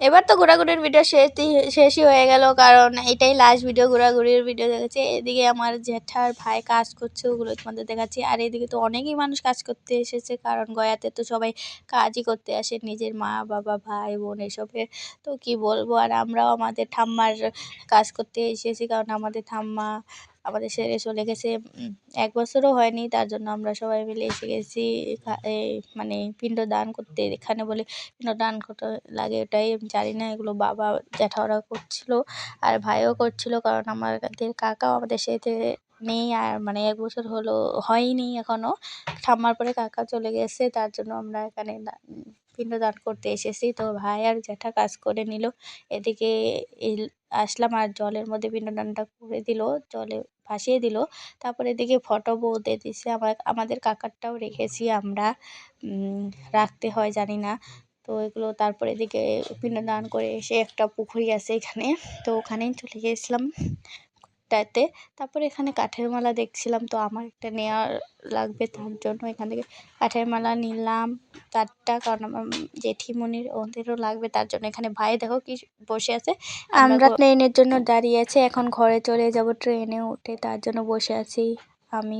এবার তো ঘোরাঘুরির ভিডিও শেষই হয়ে গেল, কারণ এটাই লাস্ট ভিডিও ঘোরাঘুরির ভিডিও দেখাচ্ছি। এদিকে আমার জেঠার ভাই কাজ করছে, ওগুলো তোমাদের দেখাচ্ছি। আর এদিকে তো অনেকই মানুষ কাজ করতে এসেছে, কারণ গয়াতে তো সবাই কাজই করতে আসে, নিজের মা বাবা ভাই বোন এসবের। তো কি বলবো, আর আমরাও আমাদের ঠাম্মার কাজ করতে এসেছি, কারণ আমাদের ঠাম্মা আমাদের ছেড়ে চলে গেছে 1 বছরও হয়নি, তার জন্য আমরা সবাই মিলে এসে গেছি মানে পিণ্ডদান করতে। এখানে বলে পিণ্ডদান করতে লাগে, ওটাই আমি জানি না, এগুলো বাবা জ্যাঠাওরা করছিল আর ভাইও করছিল, কারণ আমাদের কাকাও আমাদের সাথে নেই, আর মানে 1 বছর হলো হয়নি এখনও। ঠাম্মার পরে কাকা চলে গেছে, তার জন্য আমরা এখানে পিণ্ডদান করতে এসেছি। তো ভাই আর জ্যাঠা কাজ করে নিল, এদিকে আসলাম আর জলের মধ্যে পিণ্ডদানটা করে দিল, জলে ভাসিয়ে দিল। তারপরে এদিকে ফটো বলতে দিচ্ছে, আমাদের কাকারটাও রেখেছি আমরা, রাখতে হয় জানি না। তো এগুলো তারপরে এদিকে পিণ্ডদান করে এসে একটা পুকুরি আছে এখানে, তো ওখানেই চলে গিয়েছিলাম তাতে। তারপরে এখানে কাঠের মালা দেখছিলাম, তো আমার একটা নেওয়া লাগবে, তার জন্য এখান থেকে কাঠের মালা নিলাম 4টা, কারণ আমার জেঠিমণির ওদেরও লাগবে, তার জন্য। এখানে ভাই দেখো কি বসে আছে, আমরা ট্রেনের জন্য দাঁড়িয়ে আছি, এখন ঘরে চলে যাব ট্রেনে উঠে, তার জন্য বসে আছি আমি।